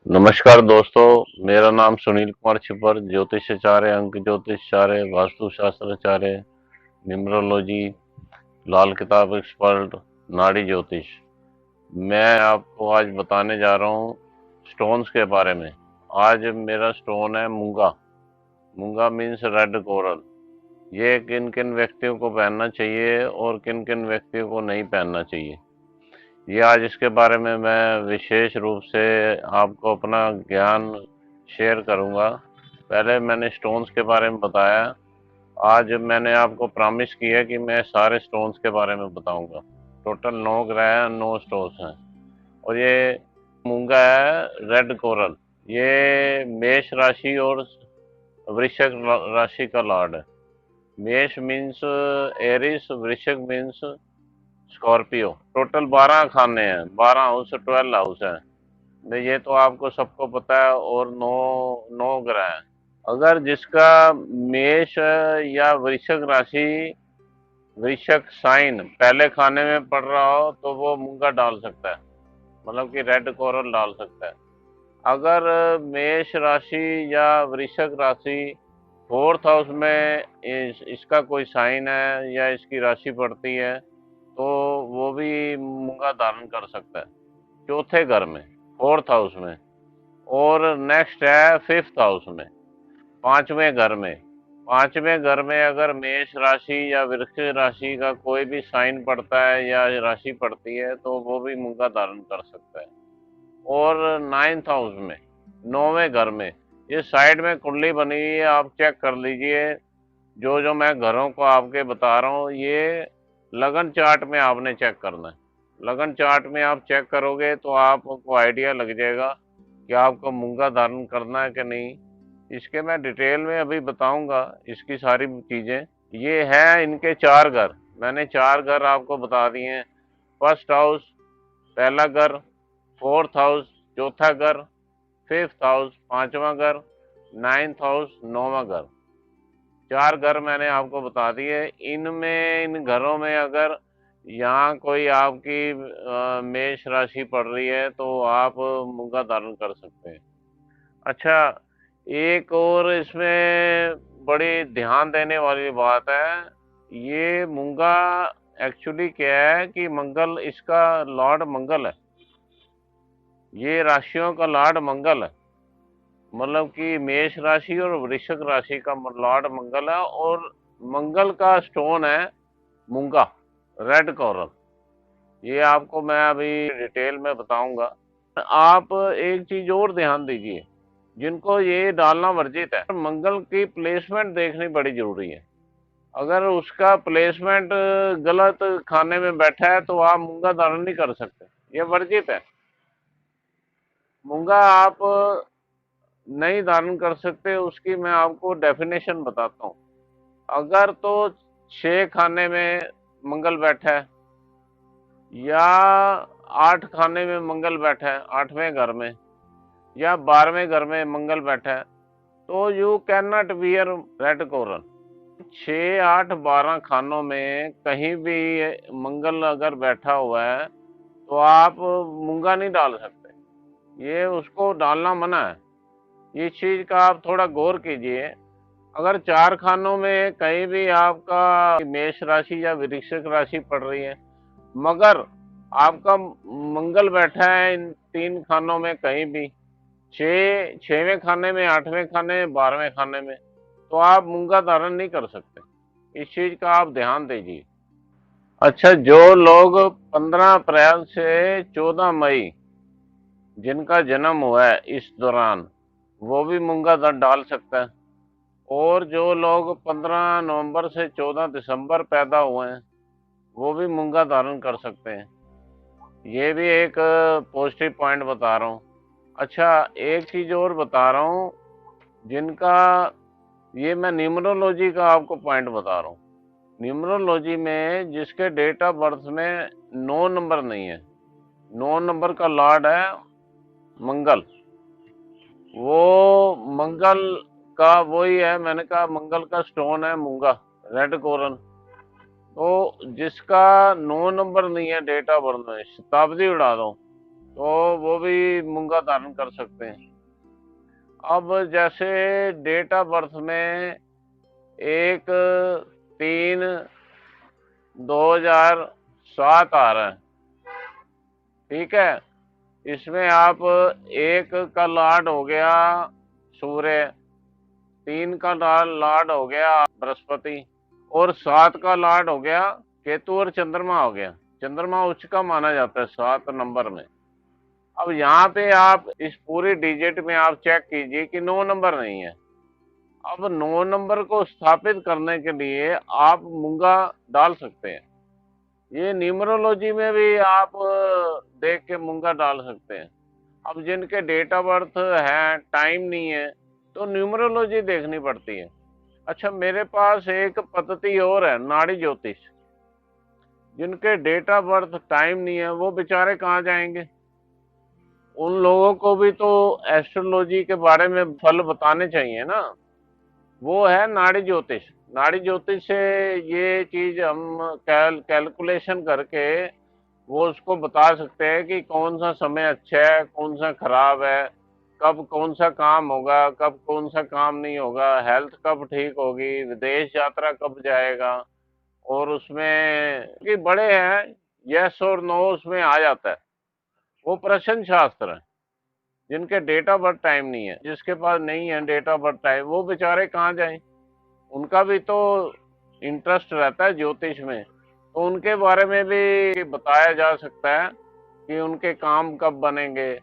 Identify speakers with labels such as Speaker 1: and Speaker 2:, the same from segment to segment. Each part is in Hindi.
Speaker 1: नमस्कार दोस्तों, मेरा नाम सुनील कुमार छिपर, ज्योतिषाचार्य, अंक ज्योतिषाचार्य, वास्तुशास्त्राचार्य, न्यूमरोलॉजी, लाल किताब एक्सपर्ट, नाड़ी ज्योतिष। मैं आपको आज बताने जा रहा हूँ स्टोन्स के बारे में। आज मेरा स्टोन है मूंगा। मूंगा मीन्स रेड कोरल। ये किन किन व्यक्तियों को पहनना चाहिए और किन किन व्यक्तियों को नहीं पहनना चाहिए, ये आज इसके बारे में मैं विशेष रूप से आपको अपना ज्ञान शेयर करूंगा। पहले मैंने स्टोन्स के बारे में बताया, आज मैंने आपको प्रॉमिस किया कि मैं सारे स्टोन्स के बारे में बताऊंगा। टोटल 9 ग्रह 9 स्टोन्स हैं। और ये मूंगा है रेड कोरल। ये मेष राशि और वृश्चिक राशि का लॉर्ड है। मेष मीन्स एरिस, वृश्चिक मीन्स स्कॉर्पियो। टोटल 12 खाने हैं, 12 हाउस, 12 हाउस है। नहीं, ये तो आपको सबको पता है। और 9 9 ग्रह हैं। अगर जिसका मेष या वृश्चिक राशि, वृश्चिक साइन पहले खाने में पड़ रहा हो तो वो मूंगा डाल सकता है, मतलब कि रेड कोरल डाल सकता है। अगर मेष राशि या वृश्चिक राशि फोर्थ हाउस में इसका कोई साइन है या इसकी राशि पड़ती है तो वो भी मूंगा धारण कर सकता है, चौथे घर में, फोर्थ हाउस में। और नेक्स्ट है फिफ्थ हाउस में, पांचवें घर में। पांचवें घर में अगर मेष राशि या वृश्चिक राशि का कोई भी साइन पड़ता है या राशि पड़ती है तो वो भी मूंगा धारण कर सकता है। और नाइन्थ हाउस में, नौवें घर में, ये साइड में कुंडली बनी हुई है, आप चेक कर लीजिए। जो जो मैं घरों को आपके बता रहा हूँ, ये लगन चार्ट में आपने चेक करना है। लगन चार्ट में आप चेक करोगे तो आपको आइडिया लग जाएगा कि आपको मूंगा धारण करना है कि नहीं। इसके मैं डिटेल में अभी बताऊंगा इसकी सारी चीजें। ये है इनके 4 घर, मैंने 4 घर आपको बता दिए हैं। फर्स्ट हाउस पहला घर, फोर्थ हाउस चौथा घर, फिफ्थ हाउस पांचवा घर, नाइन्थ हाउस नौवां घर। 4 घर मैंने आपको बता दिए। इनमें, इन घरों में अगर यहाँ कोई आपकी मेष राशि पड़ रही है तो आप मूंगा धारण कर सकते हैं। अच्छा, एक और इसमें बड़ी ध्यान देने वाली बात है। ये मूंगा एक्चुअली क्या है कि मंगल, इसका लॉर्ड मंगल है। ये राशियों का लॉर्ड मंगल है, मतलब कि मेष राशि और वृश्चिक राशि का लॉर्ड मंगल है। और मंगल का स्टोन है मूंगा, रेड कोरल। ये आपको मैं अभी डिटेल में बताऊंगा। आप एक चीज और ध्यान दीजिए, जिनको ये डालना वर्जित है, मंगल की प्लेसमेंट देखनी बड़ी जरूरी है। अगर उसका प्लेसमेंट गलत खाने में बैठा है तो आप मूंगा धारण नहीं कर सकते, ये वर्जित है। मूंगा आप नहीं धारण कर सकते, उसकी मैं आपको डेफिनेशन बताता हूँ। अगर तो 6 खाने में मंगल बैठा है या 8 खाने में मंगल बैठा है, 8वें घर में या 12वें घर में मंगल बैठा है, तो you can not wear red coral. 6, 8, 12 खानों में कहीं भी मंगल अगर बैठा हुआ है तो आप मूंगा नहीं डाल सकते, ये उसको डालना मना है। ये चीज का आप थोड़ा गौर कीजिए। अगर 4 खानों में कहीं भी आपका मेष राशि या वृश्चिक राशि पड़ रही है, मगर आपका मंगल बैठा है इन 3 खानों में कहीं भी, 6वें खाने में, 8वें खाने में, 12वें खाने में, तो आप मूंगा धारण नहीं कर सकते। इस चीज का आप ध्यान दीजिए। अच्छा, जो लोग 15 अप्रैल से 14 मई जिनका जन्म हुआ है इस दौरान, वो भी मूंगा डाल सकता है। और जो लोग 15 नवंबर से 14 दिसंबर पैदा हुए हैं वो भी मूंगा धारण कर सकते हैं। ये भी एक पॉजिटिव पॉइंट बता रहा हूँ। अच्छा, एक चीज और बता रहा हूँ, जिनका, ये मैं न्यूमरोलॉजी का आपको पॉइंट बता रहा हूँ। न्यूमरोलॉजी में जिसके डेट ऑफ बर्थ में 9 नंबर नहीं है, 9 नंबर का लॉर्ड है मंगल। वो मंगल का वही है, मैंने कहा मंगल का स्टोन है मूंगा, रेड कोरल। तो जिसका 9 नंबर नहीं है डेट ऑफ बर्थ में, शताब्दी उड़ा दो तो वो भी मूंगा धारण कर सकते हैं। अब जैसे डेट ऑफ बर्थ में 1/3/2007 आ रहा है, ठीक है। इसमें आप 1 का लॉर्ड हो गया सूर्य, 3 का लॉर्ड हो गया बृहस्पति, और 7 का लॉर्ड हो गया केतु और चंद्रमा हो गया। चंद्रमा उच्च का माना जाता है 7 नंबर में। अब यहाँ पे आप इस पूरी डिजिट में आप चेक कीजिए कि 9 नंबर नहीं है। अब 9 नंबर को स्थापित करने के लिए आप मूंगा डाल सकते हैं। ये न्यूमरोलॉजी में भी आप देख के मूंगा डाल सकते हैं। अब जिनके डेट ऑफ बर्थ है, टाइम नहीं है, तो न्यूमरोलॉजी देखनी पड़ती है। अच्छा, मेरे पास एक पद्धति और है, नाड़ी ज्योतिष। जिनके डेट ऑफ बर्थ टाइम नहीं है, वो बेचारे कहाँ जाएंगे? उन लोगों को भी तो एस्ट्रोलॉजी के बारे में फल बताने चाहिए ना। वो है नाड़ी ज्योतिष। नाड़ी ज्योतिष से ये चीज हम कैलकुलेशन करके वो उसको बता सकते हैं कि कौन सा समय अच्छा है, कौन सा खराब है, कब कौन सा काम होगा, कब कौन सा काम नहीं होगा, हेल्थ कब ठीक होगी, विदेश यात्रा कब जाएगा। और उसमें कि बड़े हैं, यस और नो उसमें आ जाता है। वो प्रश्न शास्त्र है। जिनके डेट ऑफ बर्थ टाइम नहीं है, जिसके पास नहीं है डेट ऑफ बर्थ टाइम, वो बेचारे कहाँ जाएं? उनका भी तो इंटरेस्ट रहता है ज्योतिष में, तो उनके बारे में भी बताया जा सकता है कि उनके काम कब बनेंगे।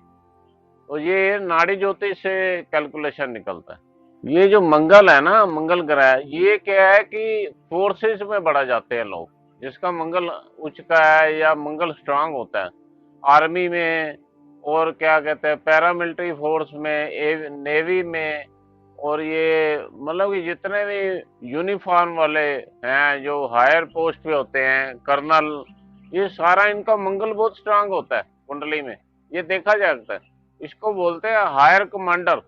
Speaker 1: तो ये नाड़ी ज्योतिष से कैलकुलेशन निकलता है। ये जो मंगल है ना, मंगल ग्रह, ये क्या है कि फोर्सेस में बढ़ा जाते हैं लोग। जिसका मंगल उच्च का है या मंगल स्ट्रांग होता है, आर्मी में, और क्या कहते हैं पैरामिलिट्री फोर्स में, नेवी में, और ये मतलब कि जितने भी यूनिफॉर्म वाले हैं जो हायर पोस्ट पे होते हैं, कर्नल, ये सारा इनका मंगल बहुत स्ट्रांग होता है कुंडली में। ये देखा जाता है। इसको बोलते हैं हायर कमांडर।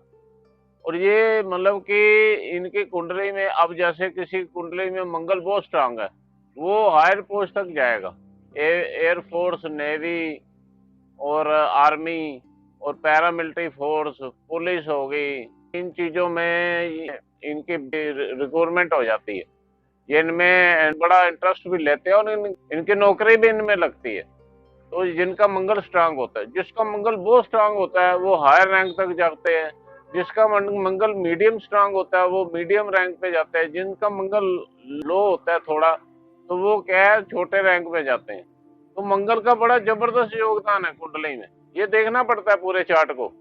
Speaker 1: और ये मतलब कि इनकी कुंडली में, अब जैसे किसी कुंडली में मंगल बहुत स्ट्रांग है, वो हायर पोस्ट तक जाएगा। एयरफोर्स, नेवी और आर्मी और पैरामिलिट्री फोर्स, पुलिस हो गई, इन चीजों में इनकी रिक्रूटमेंट हो जाती है। ये इनमें बड़ा इंटरेस्ट भी लेते हैं और इनकी नौकरी भी इनमें लगती है। तो जिनका मंगल स्ट्रांग होता है, जिसका मंगल बहुत स्ट्रांग होता है वो हायर रैंक तक जाते हैं। जिसका मंगल मीडियम स्ट्रांग होता है वो मीडियम रैंक पे जाते हैं। जिनका मंगल लो होता है थोड़ा, तो वो क्या है, छोटे रैंक पे जाते हैं। तो मंगल का बड़ा जबरदस्त योगदान है कुंडली में। ये देखना पड़ता है पूरे चार्ट को।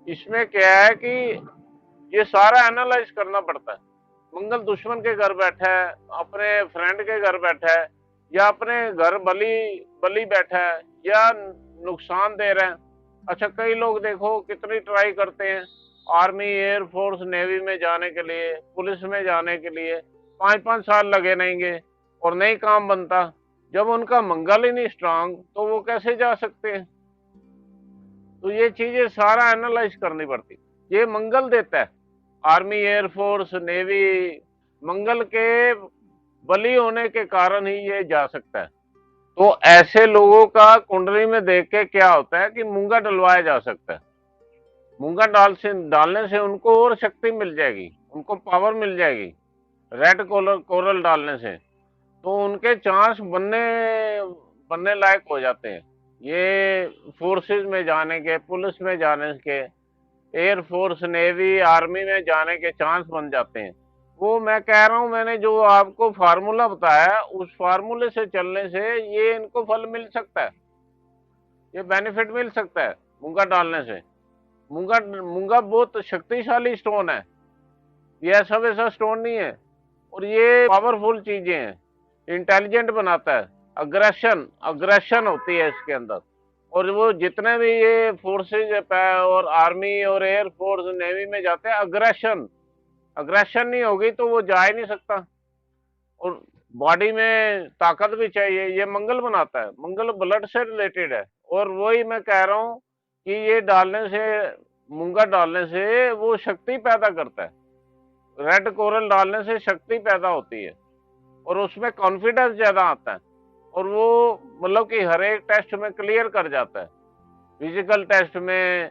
Speaker 1: इसमें क्या है कि ये सारा एनालाइज करना पड़ता है। मंगल दुश्मन के घर बैठा है, अपने फ्रेंड के घर बैठा है, या अपने घर बली बली बैठा है, या नुकसान दे रहे हैं। अच्छा, कई लोग देखो कितनी ट्राई करते हैं आर्मी, एयरफोर्स, नेवी में जाने के लिए, पुलिस में जाने के लिए, 5-5 साल लगे रहेंगे और नहीं काम बनता। जब उनका मंगल ही नहीं स्ट्रांग, तो वो कैसे जा सकते हैं? तो ये चीजें सारा एनालाइज करनी पड़ती। ये मंगल देता है, आर्मी, एयरफोर्स, नेवी, मंगल के बली होने के कारण ही ये जा सकता है। तो ऐसे लोगों का कुंडली में देख के क्या होता है कि मूंगा डलवाया जा सकता है। मूंगा डालने से उनको और शक्ति मिल जाएगी, उनको पावर मिल जाएगी। रेड कोरल डालने से तो उनके चांस बनने बनने लायक हो जाते हैं। ये फोर्सेस में जाने के, पुलिस में जाने के, एयरफोर्स, नेवी, आर्मी में जाने के चांस बन जाते हैं। वो मैं कह रहा हूं, मैंने जो आपको फार्मूला बताया, उस फार्मूले से चलने से ये इनको फल मिल सकता है, ये बेनिफिट मिल सकता है मूंगा डालने से। मूंगा मूंगा बहुत शक्तिशाली स्टोन है, ये ऐसा वैसा स्टोन नहीं है। और ये पावरफुल चीजें हैं, इंटेलिजेंट बनाता है, अग्रेशन अग्रेशन होती है इसके अंदर। और वो जितने भी ये फोर्सेज और आर्मी और एयर फोर्स, नेवी में जाते हैं, अग्रेशन अग्रेशन नहीं होगी तो वो जा ही नहीं सकता। और बॉडी में ताकत भी चाहिए, ये मंगल बनाता है। मंगल ब्लड से रिलेटेड है। और वही मैं कह रहा हूँ कि ये डालने से, मूंगा डालने से वो शक्ति पैदा करता है। रेड कोरल डालने से शक्ति पैदा होती है और उसमें कॉन्फिडेंस ज्यादा आता है, और वो मतलब कि हर एक टेस्ट में क्लियर कर जाता है। फिजिकल टेस्ट में,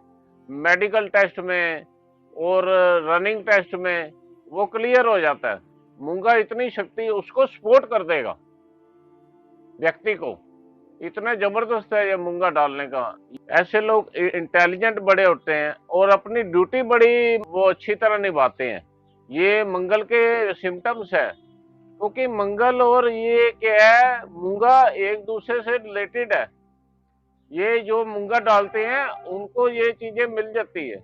Speaker 1: मेडिकल टेस्ट में और रनिंग टेस्ट में वो क्लियर हो जाता है। मूंगा इतनी शक्ति उसको सपोर्ट कर देगा, व्यक्ति को। इतना जबरदस्त है ये मूंगा डालने का। ऐसे लोग इंटेलिजेंट बड़े होते हैं और अपनी ड्यूटी बड़ी वो अच्छी तरह निभाते हैं। ये मंगल के सिम्टम्स है, क्योंकि मंगल और ये क्या है, मूंगा एक दूसरे से रिलेटेड है। ये जो मूंगा डालते हैं उनको ये चीजें मिल जाती है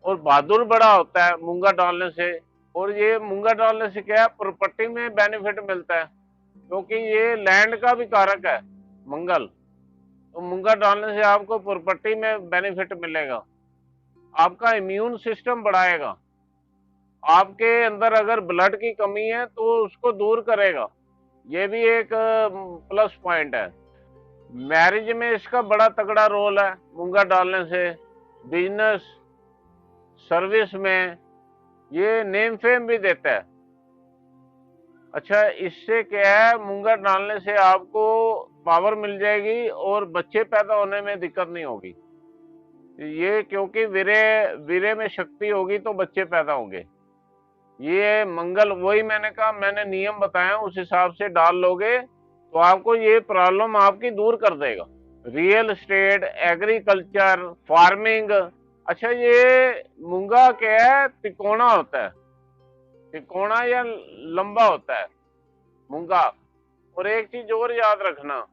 Speaker 1: और बहादुर बड़ा होता है मूंगा डालने से। और ये मूंगा डालने से क्या है, प्रॉपर्टी में बेनिफिट मिलता है, क्योंकि ये लैंड का भी कारक है मंगल। तो मूंगा डालने से आपको प्रॉपर्टी में बेनिफिट मिलेगा, आपका इम्यून सिस्टम बढ़ाएगा, आपके अंदर अगर ब्लड की कमी है तो उसको दूर करेगा। ये भी एक प्लस पॉइंट है। मैरिज में इसका बड़ा तगड़ा रोल है मूंगा डालने से। बिजनेस, सर्विस में ये नेम फेम भी देता है। अच्छा, इससे क्या है, मूंगा डालने से आपको पावर मिल जाएगी और बच्चे पैदा होने में दिक्कत नहीं होगी। ये क्योंकि वीर्य वीर्य में शक्ति होगी तो बच्चे पैदा होंगे। ये मंगल, वही मैंने कहा, मैंने नियम बताया उस हिसाब से डाल लोगे तो आपको ये प्रॉब्लम आपकी दूर कर देगा। Real estate, agriculture, farming. अच्छा, ये मूंगा क्या है, तिकोना होता है, तिकोना या लंबा होता है मूंगा। और एक चीज और याद रखना,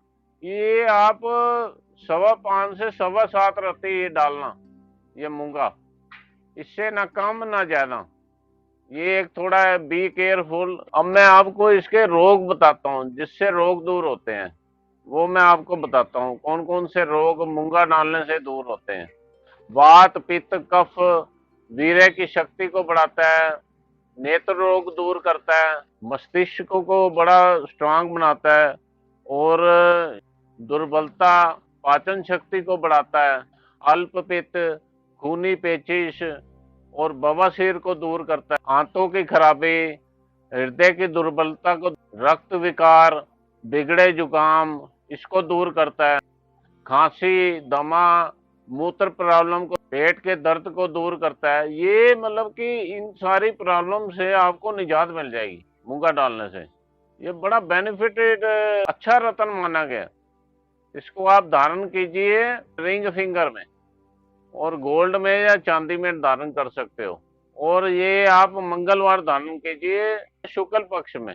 Speaker 1: ये आप 5.25 से 7.25 रहती है डालना ये मूंगा, इससे ना कम ना ज्यादा। ये एक थोड़ा बी केयरफुल। अब मैं आपको इसके रोग बताता हूँ जिससे रोग दूर होते हैं, वो मैं आपको बताता हूँ कौन कौन से रोग मूंगा डालने से दूर होते हैं। वात, पित्त, कफ, वीर्य की शक्ति को बढ़ाता है, नेत्र रोग दूर करता है, मस्तिष्क को बड़ा स्ट्रांग बनाता है और दुर्बलता, पाचन शक्ति को बढ़ाता है, अल्प पित्त, खूनी पेचिश और बवासीर को दूर करता है, आंतों की खराबी, हृदय की दुर्बलता को, रक्त विकार, बिगड़े जुकाम, इसको दूर करता है, खांसी, दमा, मूत्र प्रॉब्लम को, पेट के दर्द को दूर करता है। ये मतलब कि इन सारी प्रॉब्लम से आपको निजात मिल जाएगी मूंगा डालने से। ये बड़ा बेनिफिटेड अच्छा रत्न माना गया। इसको आप धारण कीजिए रिंग फिंगर में और गोल्ड में या चांदी में धारण कर सकते हो। और ये आप मंगलवार धारण कीजिए शुक्ल पक्ष में।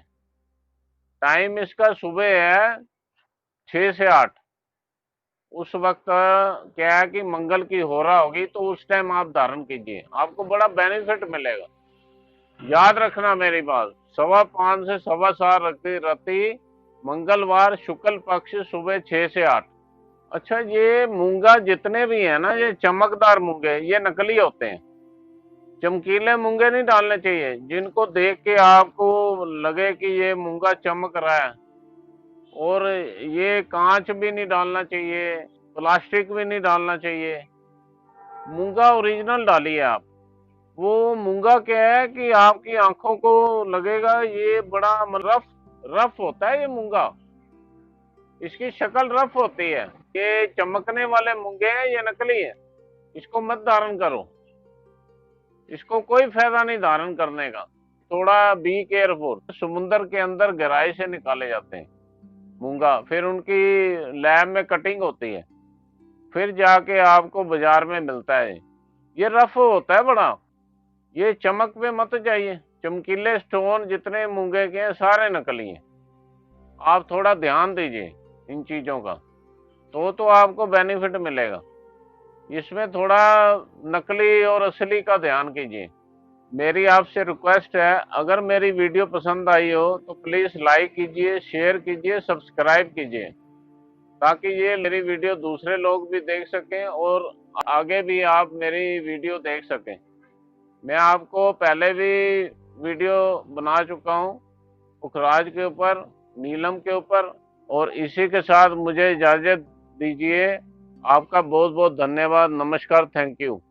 Speaker 1: टाइम इसका सुबह है 6 से 8। उस वक्त क्या है कि मंगल की होरा होगी तो उस टाइम आप धारण कीजिए, आपको बड़ा बेनिफिट मिलेगा। याद रखना मेरी बात, 5.25 से 7.25 रति मंगलवार शुक्ल पक्ष सुबह 6 से 8। अच्छा, ये मूंगा जितने भी है ना, ये चमकदार मूंगे, ये नकली होते हैं। चमकीले मूंगे नहीं डालने चाहिए, जिनको देख के आपको लगे कि ये मूंगा चमक रहा है। और ये कांच भी नहीं डालना चाहिए, प्लास्टिक भी नहीं डालना चाहिए। मूंगा ओरिजिनल डालिए आप। वो मूंगा क्या है कि आपकी आंखों को लगेगा ये बड़ा रफ रफ होता है ये मूंगा, इसकी शक्ल रफ होती है। ये चमकने वाले मूंगे हैं, ये नकली है, इसको मत धारण करो, इसको कोई फायदा नहीं धारण करने का। थोड़ा बी केयरफुल। समुद्र के अंदर गहराई से निकाले जाते हैं मूंगा, फिर उनकी लैब में कटिंग होती है, फिर जाके आपको बाजार में मिलता है। ये रफ होता है बड़ा, ये चमक पे मत जाइए। चमकीले स्टोन जितने मूंगे के हैं सारे नकली हैं। आप थोड़ा ध्यान दीजिए इन चीजों का, तो आपको बेनिफिट मिलेगा। इसमें थोड़ा नकली और असली का ध्यान कीजिए। मेरी आपसे रिक्वेस्ट है, अगर मेरी वीडियो पसंद आई हो तो प्लीज लाइक कीजिए, शेयर कीजिए, सब्सक्राइब कीजिए, ताकि ये मेरी वीडियो दूसरे लोग भी देख सकें और आगे भी आप मेरी वीडियो देख सकें। मैं आपको पहले भी वीडियो बना चुका हूँ पुखराज के ऊपर, नीलम के ऊपर। और इसी के साथ मुझे इजाजत दीजिए। आपका बहुत बहुत धन्यवाद। नमस्कार, थैंक यू।